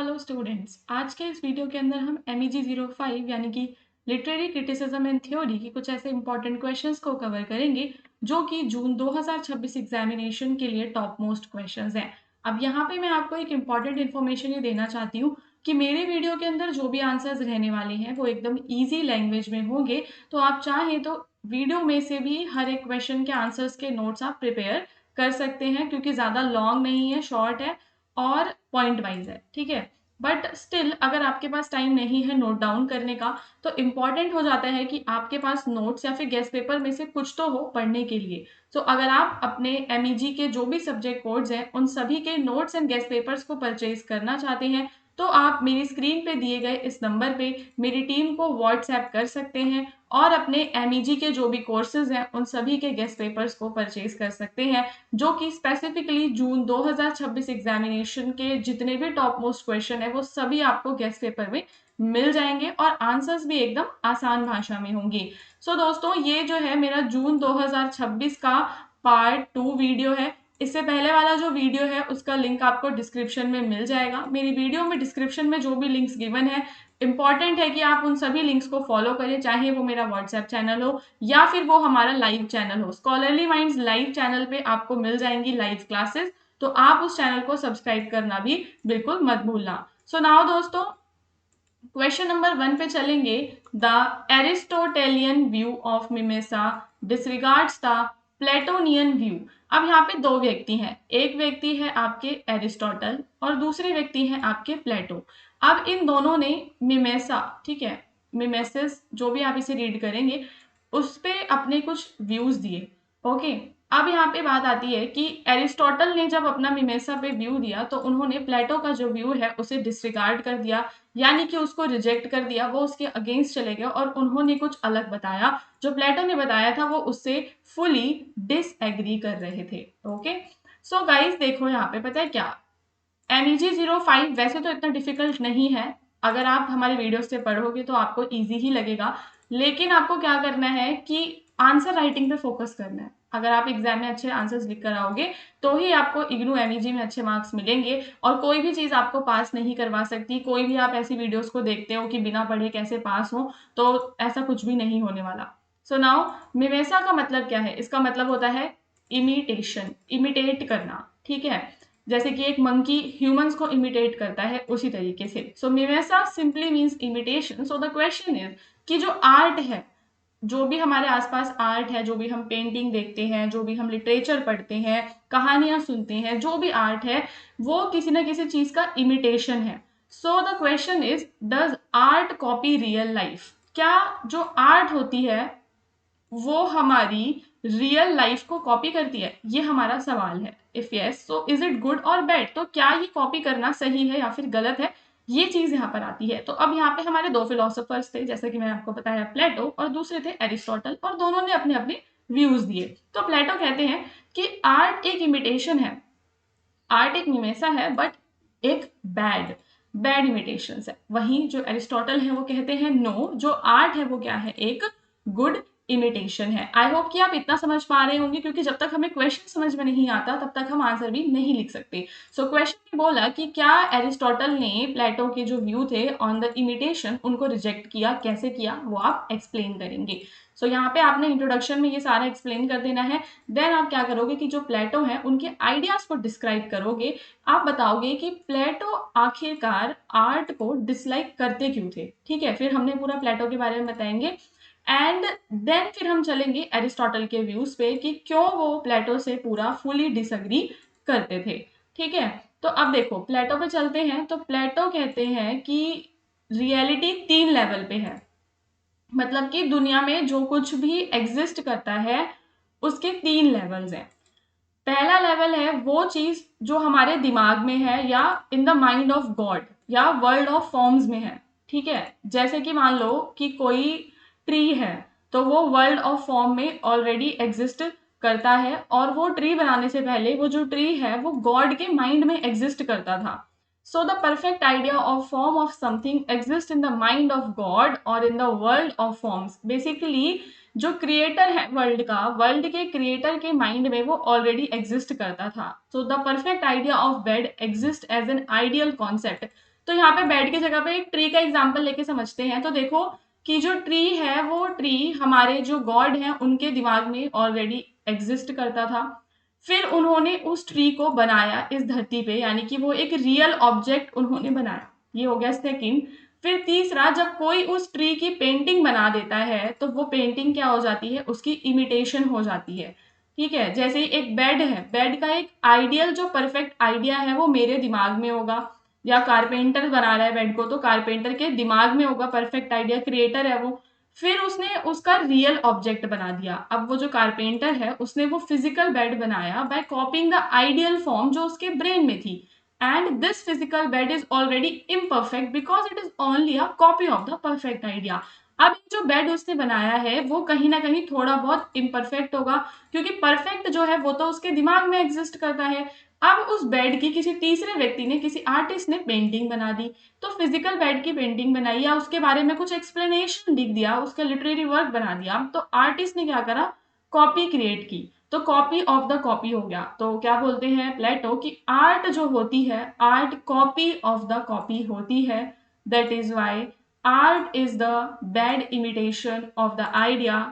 Hello students, आज के इस वीडियो के अंदर हम MEG 05 यानी कि लिटरेरी क्रिटिसिज्म एंड थ्योरी के कुछ ऐसे इंपॉर्टेंट क्वेश्चंस को कवर करेंगे जो कि जून 2026 एग्जामिनेशन के लिए टॉप मोस्ट क्वेश्चंस हैं। अब यहाँ पे मैं आपको एक इंपॉर्टेंट इन्फॉर्मेशन ये देना चाहती हूँ कि मेरे वीडियो के अंदर जो भी आंसर्स रहने वाले हैं वो एकदम ईजी लैंग्वेज में होंगे। तो आप चाहें तो वीडियो में से भी हर एक क्वेश्चन के आंसर्स के नोट्स आप प्रिपेयर कर सकते हैं, क्योंकि ज़्यादा लॉन्ग नहीं है, शॉर्ट है और पॉइंट वाइज है। ठीक है, बट स्टिल अगर आपके पास टाइम नहीं है नोट डाउन करने का तो इम्पॉर्टेंट हो जाता है कि आपके पास नोट्स या फिर गेस्ट पेपर में से कुछ तो हो पढ़ने के लिए। तो अगर आप अपने MEG के जो भी सब्जेक्ट कोड्स हैं उन सभी के नोट्स एंड गेस्ट पेपर्स को परचेज करना चाहते हैं तो आप मेरी स्क्रीन पे दिए गए इस नंबर पे मेरी टीम को व्हाट्सएप कर सकते हैं और अपने MEG के जो भी कोर्सेज हैं उन सभी के गेस्ट पेपर्स को परचेज कर सकते हैं, जो कि स्पेसिफिकली जून 2026 एग्जामिनेशन के जितने भी टॉप मोस्ट क्वेश्चन है वो सभी आपको गेस्ट पेपर में मिल जाएंगे और आंसर्स भी एकदम आसान भाषा में होंगे। सो दोस्तों, ये जो है मेरा जून 2026 का पार्ट 2 वीडियो है। इससे पहले वाला जो वीडियो है उसका लिंक आपको डिस्क्रिप्शन में मिल जाएगा। मेरी वीडियो में डिस्क्रिप्शन में जो भी लिंक्स गिवन है, इंपॉर्टेंट है कि आप उन सभी लिंक्स को फॉलो करें, चाहे वो मेरा व्हाट्सएप चैनल हो या फिर वो हमारा लाइव चैनल हो। स्कॉलरली माइंड्स लाइव चैनल पे आपको मिल जाएंगी लाइव क्लासेस, तो आप उस चैनल को सब्सक्राइब करना भी बिल्कुल मत भूलना। सो नाउ दोस्तों, क्वेश्चन नंबर 1 पे चलेंगे। The Aristotelian view of mimesis disregards the Platonian view. अब यहाँ पे दो व्यक्ति हैं, एक व्यक्ति है आपके एरिस्टोटल और दूसरे व्यक्ति हैं आपके प्लेटो। अब इन दोनों ने मिमेसा, ठीक है, मिमेसिस जो भी आप इसे रीड करेंगे, उस पे अपने कुछ व्यूज दिए। ओके, अब यहाँ पे बात आती है कि एरिस्टोटल ने जब अपना मिमेसा पे व्यू दिया तो उन्होंने प्लेटो का जो व्यू है उसे डिसरिगार्ड कर दिया, यानी कि उसको रिजेक्ट कर दिया, वो उसके अगेंस्ट चले गए और उन्होंने कुछ अलग बताया। जो प्लेटो ने बताया था वो उससे फुली डिसएग्री कर रहे थे। ओके, सो गाइस देखो यहाँ पे पता है क्या, MEG 05 वैसे तो इतना डिफिकल्ट नहीं है, अगर आप हमारे वीडियो से पढ़ोगे तो आपको इजी ही लगेगा, लेकिन आपको क्या करना है कि आंसर राइटिंग पे फोकस करना है। अगर आप एग्जाम में अच्छे आंसर्स लिख कर आओगे तो ही आपको इग्नू MEG में अच्छे मार्क्स मिलेंगे, और कोई भी चीज आपको पास नहीं करवा सकती। कोई भी आप ऐसी वीडियोस को देखते हो कि बिना पढ़े कैसे पास हो, तो ऐसा कुछ भी नहीं होने वाला। सो नाउ, मिमेसा का मतलब क्या है? इसका मतलब होता है इमिटेशन, इमिटेट करना। ठीक है, जैसे कि एक मंकी ह्यूमंस को इमिटेट करता है उसी तरीके से। So mimesis simply means imitation. So the question is कि जो आर्ट है, जो भी हमारे आसपास आर्ट है, जो भी हम पेंटिंग देखते हैं, जो भी हम लिटरेचर पढ़ते हैं, कहानियां सुनते हैं, जो भी आर्ट है वो किसी ना किसी चीज का इमिटेशन है। सो the question is, does art copy real life? क्या जो आर्ट होती है वो हमारी रियल लाइफ को कॉपी करती है? ये हमारा सवाल है। If yes, so is it good और बैड? तो क्या ये कॉपी करना सही है या फिर गलत है, ये चीज यहाँ पर आती है। तो अब यहाँ पे हमारे दो फिलोसोफर्स थे, जैसे कि मैंने आपको बताया प्लेटो, और दूसरे थे एरिस्टोटल, और दोनों ने अपने अपने व्यूज दिए। तो प्लेटो कहते हैं कि आर्ट एक इमिटेशन है, आर्ट एक मिमेसा है, बट एक बैड बैड इमिटेशन है। वहीं जो एरिस्टोटल है वो कहते हैं नो, जो आर्ट है वो क्या है, एक गुड इमिटेशन है। आई होप कि आप इतना समझ पा रहे होंगे, क्योंकि जब तक हमें क्वेश्चन समझ में नहीं आता तब तक हम आंसर भी नहीं लिख सकते। सो क्वेश्चन में बोला कि क्या एरिस्टोटल ने प्लेटो के जो व्यू थे ऑन द इमिटेशन उनको रिजेक्ट किया, कैसे किया वो आप एक्सप्लेन करेंगे। सो यहाँ पे आपने इंट्रोडक्शन में ये सारा एक्सप्लेन कर देना है। देन आप क्या करोगे कि जो प्लेटो है उनके आइडियाज को डिस्क्राइब करोगे। आप बताओगे कि प्लेटो आखिरकार आर्ट को डिसलाइक करते क्यों थे। ठीक है, फिर हमने पूरा प्लेटो के बारे में बताएंगे, एंड देन फिर हम चलेंगे एरिस्टोटल के व्यूज पे कि क्यों वो प्लेटो से पूरा फुली डिसएग्री करते थे। ठीक है, तो अब देखो प्लेटो पे चलते हैं। तो प्लेटो कहते हैं कि रियलिटी 3 लेवल पे है, मतलब कि दुनिया में जो कुछ भी एग्जिस्ट करता है उसके 3 लेवल्स हैं। पहला लेवल है वो चीज जो हमारे दिमाग में है या in the mind of God या वर्ल्ड ऑफ फॉर्म्स में है। ठीक है, जैसे कि मान लो कि कोई ट्री है, तो वो वर्ल्ड ऑफ फॉर्म में ऑलरेडी एग्जिस्ट करता है, और वो ट्री बनाने से पहले वो जो ट्री है वो गॉड के माइंड में एग्जिस्ट करता था। So the perfect idea of form of something exists in the mind of God or in the world of forms. Basically जो क्रिएटर है वर्ल्ड का, वर्ल्ड के क्रिएटर के माइंड में वो ऑलरेडी एग्जिस्ट करता था। So the perfect idea of bed exist as an ideal concept. तो यहाँ पे बेड की जगह पे एक ट्री का एग्जाम्पल लेके समझते हैं। तो देखो कि जो ट्री है वो ट्री हमारे जो गॉड हैं उनके दिमाग में ऑलरेडी एग्जिस्ट करता था। फिर उन्होंने उस ट्री को बनाया इस धरती पे, यानी कि वो एक रियल ऑब्जेक्ट उन्होंने बनाया। ये हो गया सेकंड। फिर तीसरा, जब कोई उस ट्री की पेंटिंग बना देता है तो वो पेंटिंग क्या हो जाती है, उसकी इमिटेशन हो जाती है। ठीक है, जैसे ही एक बेड है, बेड का एक आइडियल जो परफेक्ट आइडिया है वो मेरे दिमाग में होगा, या कारपेंटर बना रहा है बेड को तो कारपेंटर के दिमाग में होगा परफेक्ट आइडिया, क्रिएटर है वो। फिर उसने उसका रियल ऑब्जेक्ट बना दिया। अब वो जो कारपेंटर है उसने वो फिजिकल बेड बनाया by copying the ideal form जो उसके ब्रेन में थी। And this physical bed is already imperfect because it is only a copy of the perfect idea. अब जो बेड उसने बनाया है वो कहीं ना कहीं थोड़ा बहुत इम्परफेक्ट होगा, क्योंकि परफेक्ट जो है वो तो उसके दिमाग में एग्जिस्ट करता है। अब उस बेड की किसी तीसरे व्यक्ति ने, किसी आर्टिस्ट ने पेंटिंग बना दी। तो फिजिकल बेड की पेंटिंग बनाई या उसके बारे में कुछ एक्सप्लेनेशन लिख दिया, उसका लिटरेरी वर्क बना दिया, तो आर्टिस्ट ने क्या करा, कॉपी क्रिएट की। तो कॉपी ऑफ द कॉपी हो गया। तो क्या बोलते हैं प्लेटो कि आर्ट जो होती है, art copy of the copy होती है। That is why art is the bad imitation of the idea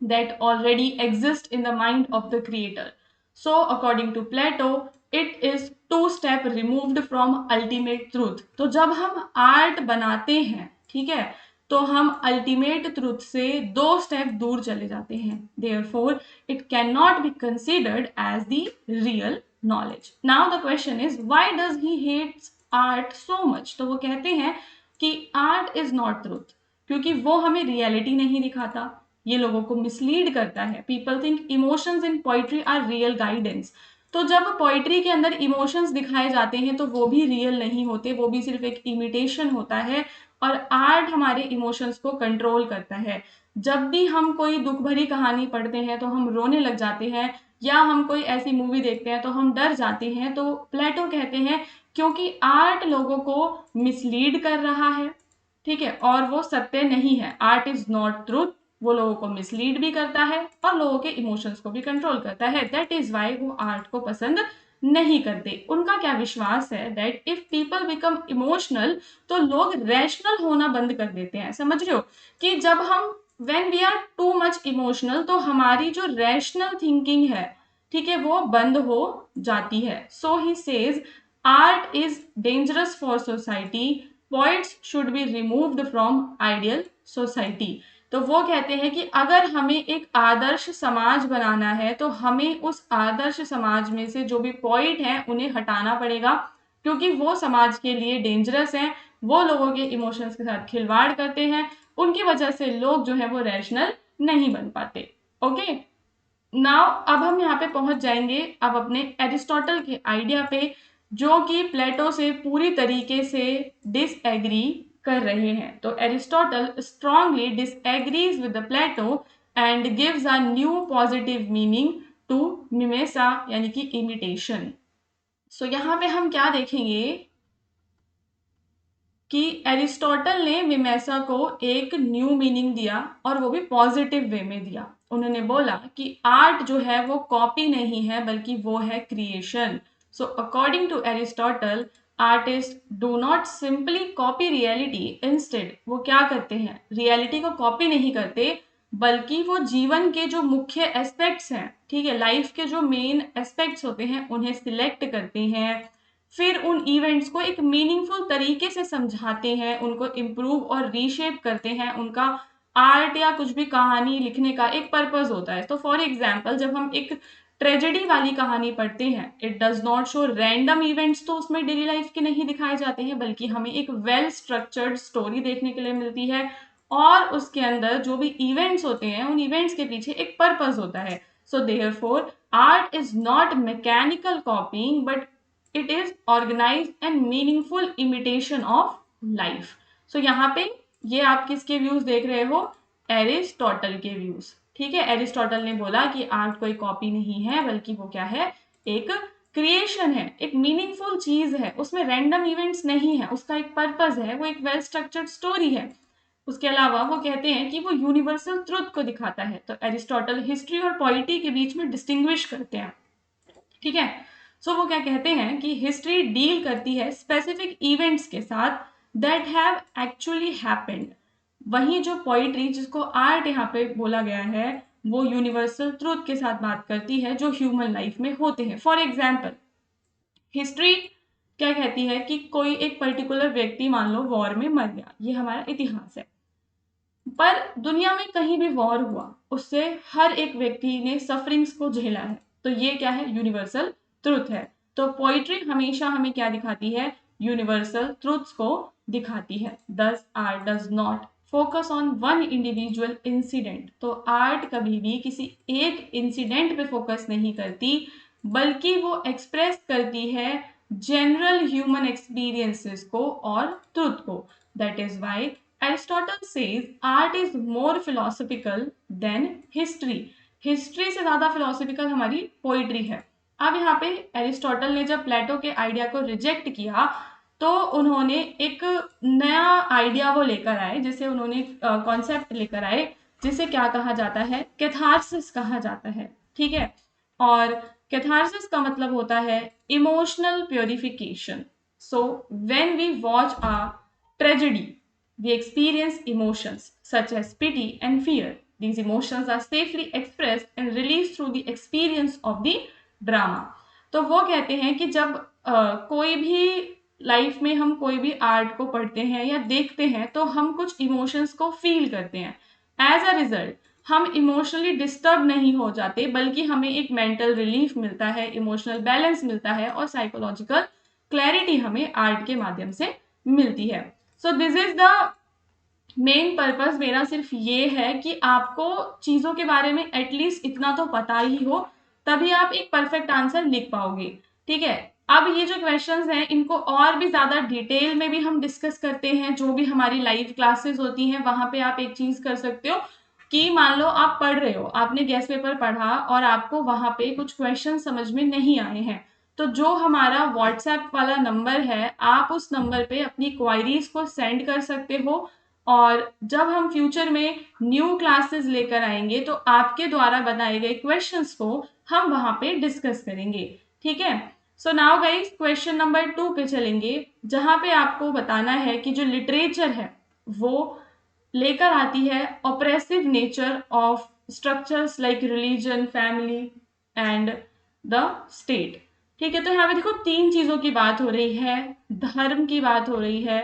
that already exist in the mind of the creator. So according to Plato, it is two step removed from ultimate truth. तो जब हम art बनाते हैं, ठीक है, तो हम ultimate truth से दो स्टेप दूर चले जाते हैं। Therefore, it cannot be considered as the real knowledge. Now the question is, why does he hates art so much? तो वो कहते हैं कि आर्ट इज नॉट ट्रूथ, क्योंकि वो हमें रियलिटी नहीं दिखाता, ये लोगों को मिसलीड करता है। People think emotions in poetry are real guidance. तो जब पोइट्री के अंदर इमोशंस दिखाए जाते हैं तो वो भी रियल नहीं होते, वो भी सिर्फ एक इमिटेशन होता है। और आर्ट हमारे इमोशंस को कंट्रोल करता है। जब भी हम कोई दुख भरी कहानी पढ़ते हैं तो हम रोने लग जाते हैं, या हम कोई ऐसी मूवी देखते हैं तो हम डर जाते हैं, तो प्लेटो कहते हैं क्योंकि आर्ट लोगों को मिसलीड कर रहा है, ठीक है, और वो सत्य नहीं है। आर्ट इज नॉट ट्रूथ, वो लोगों को मिसलीड भी करता है और लोगों के इमोशंस को भी कंट्रोल करता है। दैट इज वाई वो आर्ट को पसंद नहीं करते। उनका क्या विश्वास है, that if people become emotional तो लोग रैशनल होना बंद कर देते हैं। समझ रहे हो कि जब हम when we are too much emotional तो हमारी जो रैशनल थिंकिंग है, ठीक है, वो बंद हो जाती है। So he says art is dangerous for society, points should be removed from ideal society. तो वो कहते हैं कि अगर हमें एक आदर्श समाज बनाना है तो हमें उस आदर्श समाज में से जो भी पॉइंट हैं उन्हें हटाना पड़ेगा, क्योंकि वो समाज के लिए डेंजरस हैं, वो लोगों के इमोशंस के साथ खिलवाड़ करते हैं, उनकी वजह से लोग जो है वो रैशनल नहीं बन पाते। ओके, नाउ अब हम यहाँ पे पहुंच जाएंगे अब अपने एरिस्टोटल के आइडिया पे, जो कि प्लेटो से पूरी तरीके से डिसएग्री कर रहे हैं। तो Aristotle strongly disagrees with Plato and gives a new positive meaning to mimesis, यानी कि इमिटेशन। सो यहाँ पे हम क्या देखेंगे कि एरिस्टोटल ने मिमेसा को एक न्यू मीनिंग दिया, और वो भी पॉजिटिव वे में दिया। उन्होंने बोला कि आर्ट जो है वो कॉपी नहीं है बल्कि वो है creation. So according to Aristotle, artist do not simply copy reality, instead वो क्या करते हैं, रियलिटी को कॉपी नहीं करते, बल्कि वो जीवन के जो मुख्य एस्पेक्ट्स हैं, ठीक है, लाइफ के जो मेन एस्पेक्ट्स होते हैं उन्हें सिलेक्ट करते हैं, फिर उन इवेंट्स को एक मीनिंगफुल तरीके से समझाते हैं, उनको इम्प्रूव और रीशेप करते हैं। उनका आर्ट या कुछ भी कहानी लिखने का एक पर्पस होता है। तो फॉर एग्जाम्पल, जब हम एक ट्रेजेडी वाली कहानी पढ़ते हैं, it does not show random events, तो उसमें डेली लाइफ के नहीं दिखाए जाते हैं, बल्कि हमें एक वेल स्ट्रक्चर्ड स्टोरी देखने के लिए मिलती है, और उसके अंदर जो भी इवेंट्स होते हैं उन इवेंट्स के पीछे एक पर्पस होता है। So therefore art is not mechanical copying, but it is organise and meaningful imitation of life. So यहाँ पे ये आप किसके व्यूज देख रहे हो, एरिस्टोटल के व्यूज। ठीक है, एरिस्टोटल ने बोला कि आर्ट कोई कॉपी नहीं है बल्कि वो क्या है, एक क्रिएशन है, एक मीनिंगफुल चीज है, उसमें रैंडम इवेंट्स नहीं है, उसका एक पर्पस है, वो एक वेल स्ट्रक्चर्ड स्टोरी है। उसके अलावा वो कहते हैं कि वो यूनिवर्सल ट्रुथ को दिखाता है। तो एरिस्टोटल हिस्ट्री और पॉलिटी के बीच में डिस्टिंग्विश करते हैं। ठीक है, सो वो क्या कहते हैं कि हिस्ट्री डील करती है स्पेसिफिक इवेंट्स के साथ दैट हैव एक्चुअली हैपेंड। वहीं जो पोइट्री, जिसको आर्ट यहाँ पे बोला गया है, वो यूनिवर्सल ट्रूथ के साथ बात करती है जो ह्यूमन लाइफ में होते हैं। फॉर एग्जाम्पल, हिस्ट्री क्या कहती है कि कोई एक पर्टिकुलर व्यक्ति मान लो वॉर में मर गया, ये हमारा इतिहास है। पर दुनिया में कहीं भी वॉर हुआ, उससे हर एक व्यक्ति ने सफरिंग्स को झेला है, तो ये क्या है, यूनिवर्सल ट्रुथ है। तो पोइट्री हमेशा हमें क्या दिखाती है, यूनिवर्सल ट्रुथ्स को दिखाती है। दस art does not focus on one individual incident. तो आर्ट कभी भी किसी एक इंसिडेंट पे फोकस नहीं करती, बल्कि वो एक्सप्रेस करती है जनरल ह्यूमन एक्सपीरियंसेस को और ट्रुथ को। That is why Aristotle says art is more philosophical than history. History से ज्यादा फिलोसफिकल हमारी पोइट्री है। अब यहाँ पे एरिस्टोटल ने जब प्लेटो के आइडिया को रिजेक्ट किया, तो उन्होंने एक नया आइडिया वो लेकर आए, जिसे उन्होंने कॉन्सेप्ट लेकर आए, जिसे क्या कहा जाता है, कैथारसिस कहा जाता है। ठीक है, और कैथारसिस का मतलब होता है emotional purification. So when we watch a tragedy, we experience emotions such as pity and fear. These emotions are safely expressed and released through the experience of the drama. तो वो कहते हैं कि जब कोई भी लाइफ में हम कोई भी आर्ट को पढ़ते हैं या देखते हैं, तो हम कुछ इमोशंस को फील करते हैं। एज अ रिजल्ट हम इमोशनली डिस्टर्ब नहीं हो जाते, बल्कि हमें एक मेंटल रिलीफ मिलता है, इमोशनल बैलेंस मिलता है, और साइकोलॉजिकल क्लैरिटी हमें आर्ट के माध्यम से मिलती है। So this is the main purpose मेरा सिर्फ ये है कि आपको चीजों के बारे में एटलीस्ट इतना तो पता ही हो, तभी आप एक परफेक्ट आंसर लिख पाओगे। ठीक है, अब ये जो क्वेश्चंस हैं, इनको और भी ज्यादा डिटेल में भी हम डिस्कस करते हैं, जो भी हमारी लाइव क्लासेस होती हैं, वहां पे आप एक चीज कर सकते हो कि मान लो आप पढ़ रहे हो, आपने गेस्ट पेपर पढ़ा और आपको वहां पे कुछ क्वेश्चन समझ में नहीं आए हैं, तो जो हमारा व्हाट्सएप वाला नंबर है, आप उस नंबर पे अपनी क्वायरीज को सेंड कर सकते हो, और जब हम फ्यूचर में न्यू क्लासेस लेकर आएंगे, तो आपके द्वारा बनाए गए क्वेश्चंस को हम वहां पे डिस्कस करेंगे। ठीक है, so now guys question number 2 पे चलेंगे, जहां पे आपको बताना है कि जो लिटरेचर है वो लेकर आती है oppressive nature of structures like religion, family and the state. ठीक है, तो यहाँ पे देखो 3 चीजों की बात हो रही है, धर्म की बात हो रही है,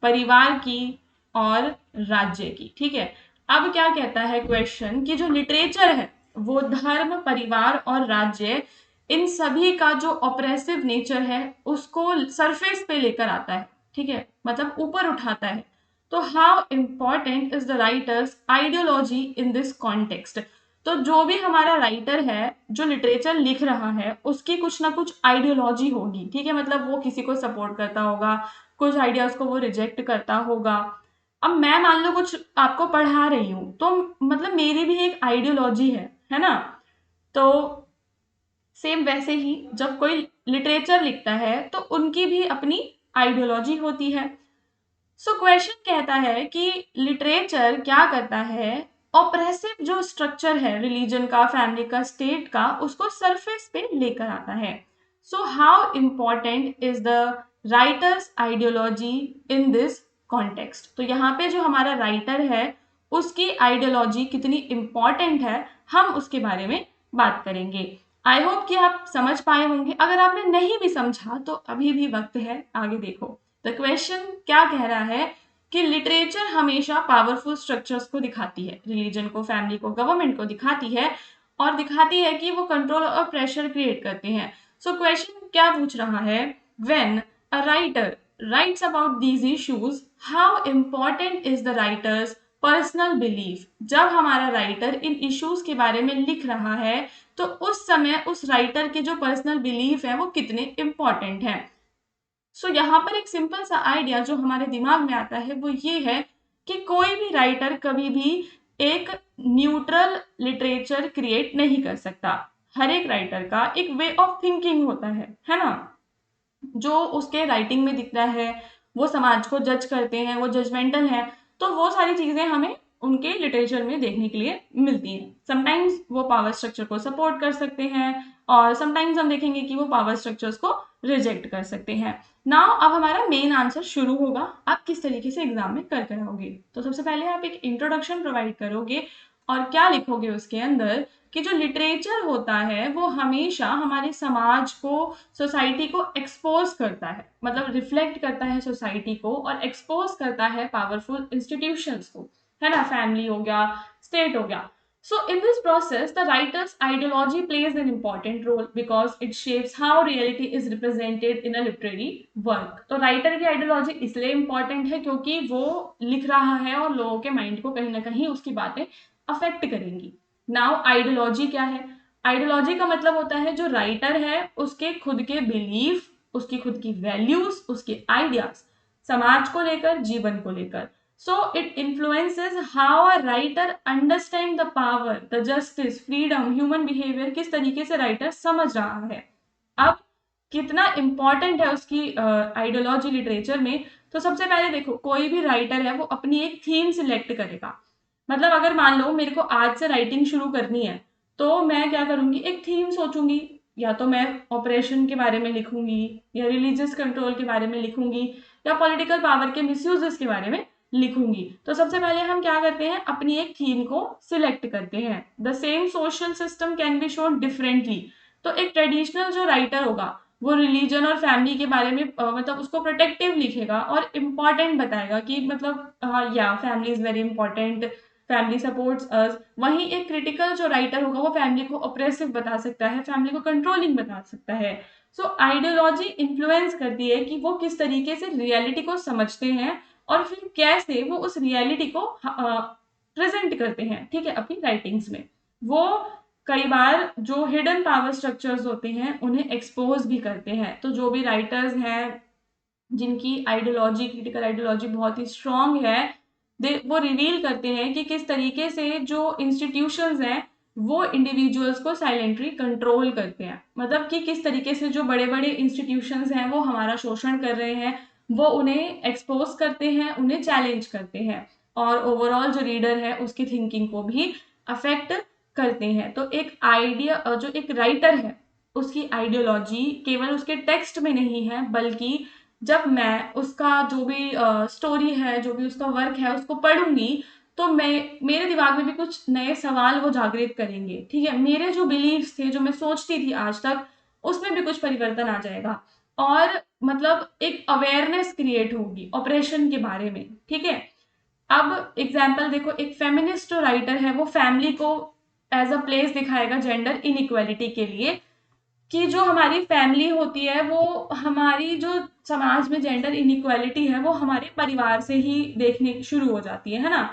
परिवार की और राज्य की। ठीक है, अब क्या कहता है क्वेश्चन कि जो लिटरेचर है वो धर्म, परिवार और राज्य, इन सभी का जो ऑपरेसिव नेचर है उसको सरफेस पे लेकर आता है। ठीक है, मतलब ऊपर उठाता है। तो how important is the writers ideology in this context. तो जो भी हमारा राइटर है, जो लिटरेचर लिख रहा है, उसकी कुछ ना कुछ आइडियोलॉजी होगी। ठीक है, मतलब वो किसी को सपोर्ट करता होगा, कुछ आइडियाज को वो रिजेक्ट करता होगा। अब मैं मान लो कुछ आपको पढ़ा रही हूं, तो मतलब मेरी भी एक आइडियोलॉजी है ना। तो सेम वैसे ही जब कोई लिटरेचर लिखता है, तो उनकी भी अपनी आइडियोलॉजी होती है। सो क्वेश्चन कहता है कि लिटरेचर क्या करता है, ऑपरेसिव जो स्ट्रक्चर है रिलीजन का, फैमिली का, स्टेट का, उसको सरफेस पे लेकर आता है। So how important is the writers ideology in this context. तो यहाँ पे जो हमारा राइटर है उसकी आइडियोलॉजी कितनी इंपॉर्टेंट है, हम उसके बारे में बात करेंगे। आई होप कि आप समझ पाए होंगे। अगर आपने नहीं भी समझा तो अभी भी वक्त है, आगे देखो। द क्वेश्चन क्या कह रहा है कि लिटरेचर हमेशा पावरफुल स्ट्रक्चर्स को दिखाती है, रिलीजन को, फैमिली को, गवर्नमेंट को दिखाती है, और दिखाती है कि वो कंट्रोल और प्रेशर क्रिएट करते हैं। सो क्वेश्चन क्या पूछ रहा है, when a writer writes about these issues, how important is the writers personal belief. जब हमारा राइटर इन इश्यूज के बारे में लिख रहा है, तो उस समय उस राइटर के जो पर्सनल बिलीफ है वो कितने इंपॉर्टेंट हैं। सो यहाँ पर एक सिंपल सा आइडिया जो हमारे दिमाग में आता है वो ये है कि कोई भी राइटर कभी भी एक न्यूट्रल लिटरेचर क्रिएट नहीं कर सकता। हर एक राइटर का एक वे ऑफ थिंकिंग होता है ना, जो उसके राइटिंग में दिखता है, वो समाज को जज करते हैं, वो जजमेंटल है, तो वो सारी चीजें हमें उनके लिटरेचर में देखने के लिए मिलती हैं। समटाइम्स वो पावर स्ट्रक्चर को सपोर्ट कर सकते हैं, और समटाइम्स हम देखेंगे कि वो पावर स्ट्रक्चर्स को रिजेक्ट कर सकते हैं। नाउ अब हमारा मेन आंसर शुरू होगा, आप किस तरीके से एग्जाम में कर आओगे। तो सबसे पहले आप एक इंट्रोडक्शन प्रोवाइड करोगे और क्या लिखोगे उसके अंदर कि जो लिटरेचर होता है वो हमेशा हमारे समाज को, सोसाइटी को एक्सपोज करता है, मतलब रिफ्लेक्ट करता है सोसाइटी को और एक्सपोज करता है पावरफुल इंस्टीट्यूशंस को, है ना, फैमिली हो गया, स्टेट हो गया। So in this process, the writer's ideology plays an important role because it shapes how reality is represented in a literary work. तो राइटर की आइडियोलॉजी इसलिए इम्पॉर्टेंट है क्योंकि वो लिख रहा है और लोगों के माइंड को कहीं ना कहीं उसकी बातें अफेक्ट करेंगी। नाउ आइडियोलॉजी क्या है? आइडियोलॉजी का मतलब होता है जो राइटर है उसके खुद के बिलीफ, उसकी खुद की वैल्यूज, उसके आइडियाज समाज को लेकर, जीवन को लेकर। So it influences how a writer understand the power, the justice, freedom, human behavior, किस तरीके से राइटर समझ रहा है। अब कितना इंपॉर्टेंट है उसकी आइडियोलॉजी लिटरेचर में, तो सबसे पहले देखो कोई भी राइटर है वो अपनी एक थीम सिलेक्ट करेगा। मतलब अगर मान लो मेरे को आज से राइटिंग शुरू करनी है तो मैं क्या करूंगी, एक थीम सोचूंगी, या तो मैं ऑपरेशन के बारे में लिखूंगी, या रिलीजियस कंट्रोल के बारे में लिखूंगी, या पॉलिटिकल पावर के मिसयूजेस के बारे में लिखूंगी। तो सबसे पहले हम क्या करते हैं, अपनी एक थीम को सिलेक्ट करते हैं। The same social system can be shown differently. तो एक ट्रेडिशनल जो राइटर होगा वो रिलीजन और फैमिली के बारे में मतलब उसको प्रोटेक्टिव लिखेगा और इम्पॉर्टेंट बताएगा कि मतलब या family is very important, family supports us. वहीं एक क्रिटिकल जो राइटर होगा वो फैमिली को ऑप्रेसिव बता सकता है, फैमिली को कंट्रोलिंग बता सकता है। सो आइडियोलॉजी इन्फ्लुएंस करती है कि वो किस तरीके से रियलिटी को समझते हैं और फिर कैसे वो उस रियलिटी को प्रेजेंट करते हैं, ठीक है, अपनी राइटिंग्स में। वो कई बार जो हिडन पावर स्ट्रक्चर्स होते हैं उन्हें एक्सपोज भी करते हैं। तो जो भी राइटर्स हैं जिनकी आइडियोलॉजी, क्रिटिकल आइडियोलॉजी बहुत ही स्ट्रांग है, वो रिवील करते हैं कि किस तरीके से जो इंस्टीट्यूशंस हैं वो इंडिविजुअल्स को साइलेंटली कंट्रोल करते हैं। मतलब कि किस तरीके से जो बड़े बड़े इंस्टीट्यूशंस हैं वो हमारा शोषण कर रहे हैं, वो उन्हें एक्सपोज करते हैं, उन्हें चैलेंज करते हैं और ओवरऑल जो रीडर है उसकी थिंकिंग को भी अफेक्ट करते हैं। तो एक आइडिया, जो एक राइटर है उसकी आइडियोलॉजी केवल उसके टेक्स्ट में नहीं है, बल्कि जब मैं उसका जो भी स्टोरी है, जो भी उसका वर्क है उसको पढ़ूंगी तो मैं, मेरे दिमाग में भी कुछ नए सवाल वो जागृत करेंगे, ठीक है। मेरे जो बिलीव्स थे, जो मैं सोचती थी आज तक, उसमें भी कुछ परिवर्तन आ जाएगा और मतलब एक अवेयरनेस क्रिएट होगी ऑपरेशन के बारे में, ठीक है। अब एग्जाम्पल देखो, एक फेमिनिस्ट जो राइटर है वो फैमिली को एज अ प्लेस दिखाएगा जेंडर इनइक्वालिटी के लिए, कि जो हमारी फैमिली होती है वो, हमारी जो समाज में जेंडर इनइक्वालिटी है वो हमारे परिवार से ही देखने शुरू हो जाती है ना।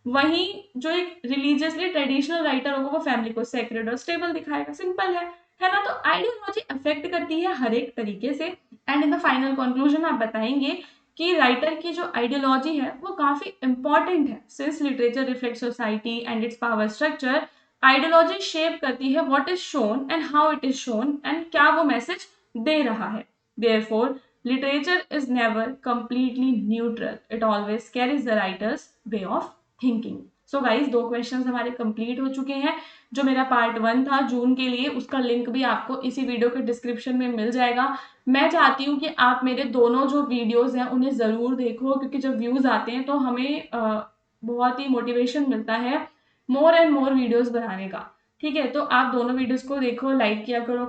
वहीं जो एक रिलीजियसली ट्रेडिशनल राइटर होगा वो फैमिली को सेक्रेड और स्टेबल दिखाएगा, सिंपल है ना। तो आइडियोलॉजी अफेक्ट करती है हर एक तरीके से। And in the final conclusion आप बताएंगे कि राइटर की जो आइडियोलॉजी है वो काफी इंपॉर्टेंट है, since literature reflect society and it's power structure. Ideology shape करती है what is shown and how it is shown, and क्या वो मैसेज दे रहा है। Therefore literature is never completely neutral, it always carries the writers way of thinking. So guys, 2 questions हमारे complete हो चुके हैं। जो मेरा पार्ट 1 था जून के लिए, उसका लिंक भी आपको इसी वीडियो के डिस्क्रिप्शन में मिल जाएगा। मैं चाहती हूँ कि आप मेरे दोनों जो वीडियोस हैं उन्हें जरूर देखो, क्योंकि जब व्यूज आते हैं तो हमें बहुत ही मोटिवेशन मिलता है मोर एंड मोर वीडियोस बनाने का, ठीक है। तो आप दोनों वीडियोस को देखो, लाइक किया करो,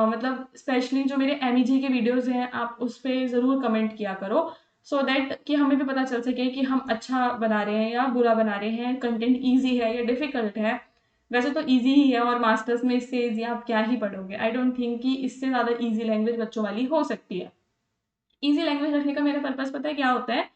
मतलब स्पेशली जो मेरे एमईजी के वीडियोस हैं आप उस पर जरूर कमेंट किया करो, सो दैट कि हमें भी पता चल सके कि हम अच्छा बना रहे हैं या बुरा बना रहे हैं, कंटेंट ईजी है या डिफिकल्ट है। वैसे तो ईजी ही है और मास्टर्स में इससे ईजी आप क्या ही पढ़ोगे। आई डोंट थिंक कि इससे ज़्यादा ईजी लैंग्वेज बच्चों वाली हो सकती है। ईजी लैंग्वेज रखने का मेरा पर्पस पता है क्या होता है,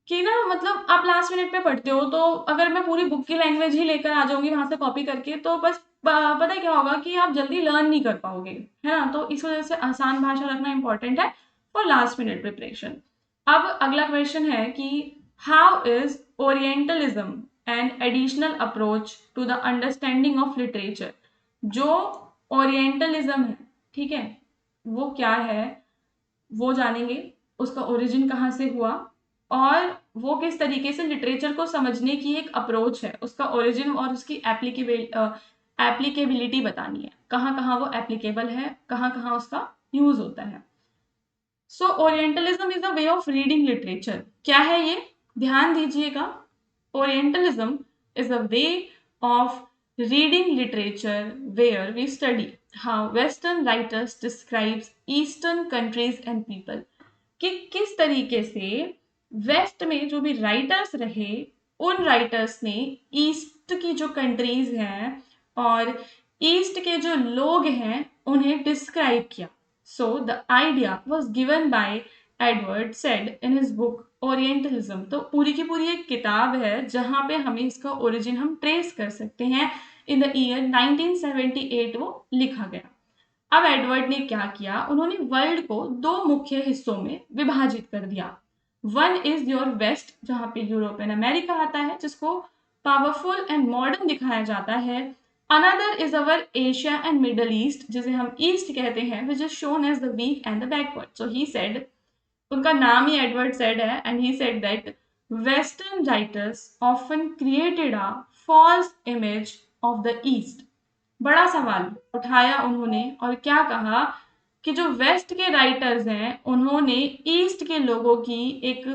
कि ना मतलब आप लास्ट मिनट पे पढ़ते हो, तो अगर मैं पूरी बुक की लैंग्वेज ही लेकर आ जाऊंगी वहां से कॉपी करके, तो बस पता है क्या होगा कि आप जल्दी लर्न नहीं कर पाओगे, है ना। तो इस वजह से आसान भाषा रखना इंपॉर्टेंट है फॉर लास्ट मिनट प्रिपरेशन। अब अगला क्वेश्चन है कि how is orientalism an additional approach to the understanding of literature. जो ओरिएंटलिज्म है, ठीक है, वो क्या है वो जानेंगे, उसका ओरिजिन कहाँ से हुआ और वो किस तरीके से लिटरेचर को समझने की एक अप्रोच है, उसका ओरिजिन और उसकी एप्लीकेबिलिटी बतानी है, कहाँ कहाँ वो एप्लीकेबल है, कहाँ कहाँ उसका यूज होता है। So orientalism is a way of reading literature. क्या है ये, ध्यान दीजिएगा। Orientalism is a way of reading literature where we study how western writers describes eastern countries and people, कि किस तरीके से वेस्ट में जो भी राइटर्स रहे उन राइटर्स ने ईस्ट की जो कंट्रीज हैं और ईस्ट के जो लोग हैं उन्हें डिस्क्राइब किया। So the idea was given by Edward said in his book orientalism. तो पूरी की पूरी एक किताब है जहां पे हमें इसका ओरिजिन हम ट्रेस कर सकते हैं। इन द ईयर 1978 वो लिखा गया। अब एडवर्ड ने क्या किया, उन्होंने वर्ल्ड को दो मुख्य हिस्सों में विभाजित कर दिया। वन इज योर वेस्ट, जहां पे यूरोप एंड अमेरिका आता है, जिसको पावरफुल एंड मॉडर्न दिखाया जाता है। Another is our Asia and Middle East, जिसे हम ईस्ट कहते हैं, which is shown as the weak and the backward. So he said, उनका नाम ही एडवर्ड सेड है, and he said that western writers often created a false image of the East. बड़ा सवाल उठाया उन्होंने और क्या कहा कि जो वेस्ट के राइटर्स हैं उन्होंने ईस्ट के लोगों की एक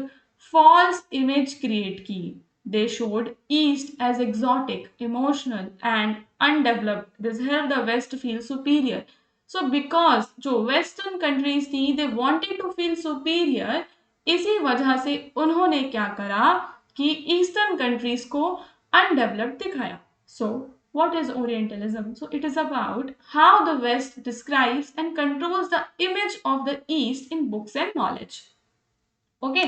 फॉल्स इमेज क्रिएट की। They showed East as exotic, emotional and undeveloped. This help the West feel superior. So because जो वेस्टर्न कंट्रीज थी they wanted to feel superior, इसी वजह से उन्होंने क्या करा कि ईस्टर्न कंट्रीज को अनडेवलप्ड दिखाया। सो what is Orientalism? So it is about how the West describes and controls the image of the East in books and knowledge. Okay?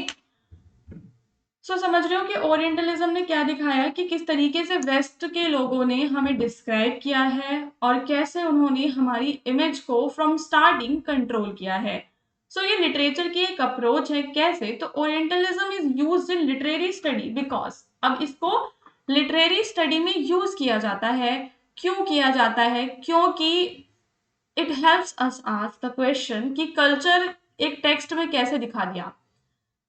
So समझ रहे हो कि ओरिएंटलिज्म ने क्या दिखाया कि किस तरीके से वेस्ट के लोगों ने हमें डिस्क्राइब किया है और कैसे उन्होंने हमारी इमेज को फ्रॉम स्टार्टिंग कंट्रोल किया है। सो ये लिटरेचर की एक अप्रोच है। कैसे? तो orientalism is used in literary study because, अब इसको लिटरेरी स्टडी में यूज किया जाता है। क्यों किया जाता है? क्योंकि it helps us ask the question कि कल्चर एक टेक्स्ट में कैसे दिखा दिया,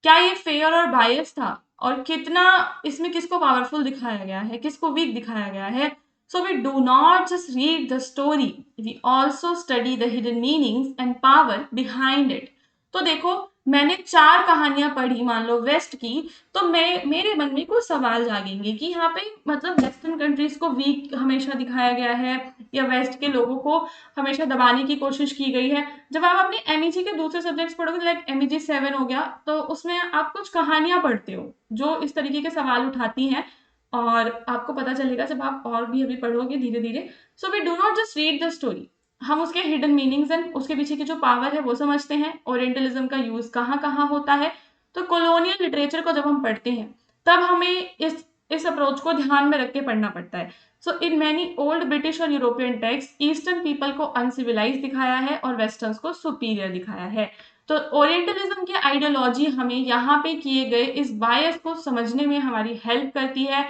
क्या ये फेयर और बायस था, और कितना इसमें किसको पावरफुल दिखाया गया है, किसको वीक दिखाया गया है। So we do not just read the story, we also study the hidden meanings and power behind it. तो देखो, मैंने 4 कहानियां पढ़ी मान लो वेस्ट की, तो मेरे मन में कुछ सवाल जागेंगे कि यहाँ पे मतलब वेस्टर्न कंट्रीज को वीक हमेशा दिखाया गया है या वेस्ट के लोगों को हमेशा दबाने की कोशिश की गई है। जब आप अपने एमईजी के दूसरे सब्जेक्ट्स पढ़ोगे, लाइक एमईजी 7 हो गया, तो उसमें आप कुछ कहानियां पढ़ते हो जो इस तरीके के सवाल उठाती हैं, और आपको पता चलेगा जब आप और भी अभी पढ़ोगे धीरे धीरे। So we do not just read the story, हम उसके हिडन मीनिंग्स एंड उसके पीछे की जो पावर है वो समझते हैं। ओरिएंटलिज्म का यूज कहाँ कहाँ होता है। तो कॉलोनियल लिटरेचर को जब हम पढ़ते हैं तब हमें इस अप्रोच को ध्यान में रख के पढ़ना पड़ता है। सो इन मैनी ओल्ड ब्रिटिश और यूरोपियन टेक्स्ट ईस्टर्न पीपल को अनसिविलाइज दिखाया है और वेस्टर्न्स को सुपीरियर दिखाया है। तो ओरिएंटलिज्म की आइडियोलॉजी हमें यहाँ पे किए गए इस बायस को समझने में हमारी हेल्प करती है।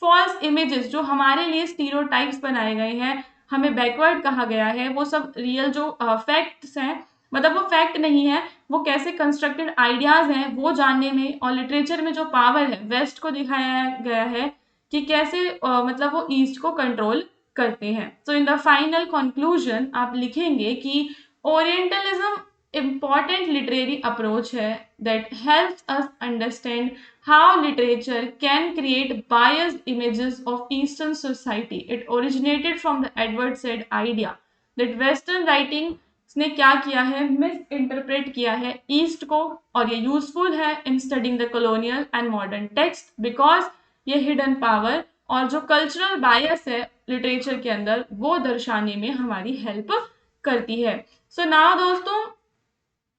फॉल्स इमेजेस जो हमारे लिए स्टीरियोटाइप्स बनाए गए हैं, हमें बैकवर्ड कहा गया है, वो सब रियल जो फैक्ट्स हैं, मतलब वो फैक्ट नहीं है, वो कैसे कंस्ट्रक्टेड आइडियाज हैं वो जानने में, और लिटरेचर में जो पावर है वेस्ट को दिखाया गया है कि कैसे मतलब वो ईस्ट को कंट्रोल करते हैं। सो इन द फाइनल कंक्लूजन आप लिखेंगे कि ओरिएंटलिज्म important literary approach है that helps us understand how literature can create biased images of Eastern society. It originated from the Edward Said idea that Western writing ने क्या किया है, miss interpret किया है ईस्ट को, और ये यूजफुल है इन studying the colonial and modern text because ये हिडन पावर और जो कल्चरल बायस है लिटरेचर के अंदर वो दर्शाने में हमारी हेल्प करती है। सो नाउ दोस्तों,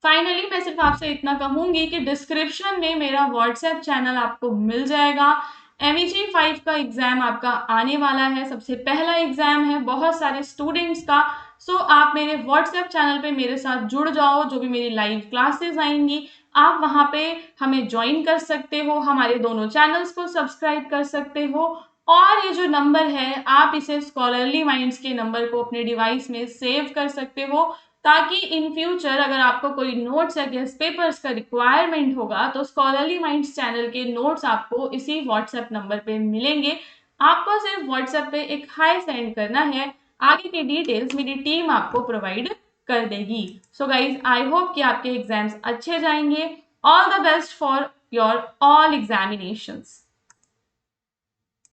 फाइनली मैं सिर्फ आपसे इतना कहूंगी कि डिस्क्रिप्शन में मेरा व्हाट्सएप चैनल आपको मिल जाएगा। MEG 5 का एग्जाम आपका आने वाला है, सबसे पहला एग्जाम है बहुत सारे स्टूडेंट्स का। सो आप मेरे व्हाट्सएप चैनल पे मेरे साथ जुड़ जाओ, जो भी मेरी लाइव क्लासेस आएंगी आप वहां पे हमें ज्वाइन कर सकते हो, हमारे दोनों चैनल्स को सब्सक्राइब कर सकते हो, और ये जो नंबर है आप इसे स्कॉलरली माइंड्स के नंबर को अपने डिवाइस में सेव कर सकते हो, ताकि इन फ्यूचर अगर आपको कोई नोट्स या गेस्ट पेपर्स का रिक्वायरमेंट होगा तो स्कॉलरली माइंड्स चैनल के नोट्स आपको इसी व्हाट्सएप नंबर पे मिलेंगे। आपको सिर्फ व्हाट्सएप पे एक हाई सेंड करना है, आगे की डिटेल्स मेरी टीम आपको प्रोवाइड कर देगी। सो गाइज, आई होप कि आपके एग्जाम्स अच्छे जाएंगे। All the best for your all examinations.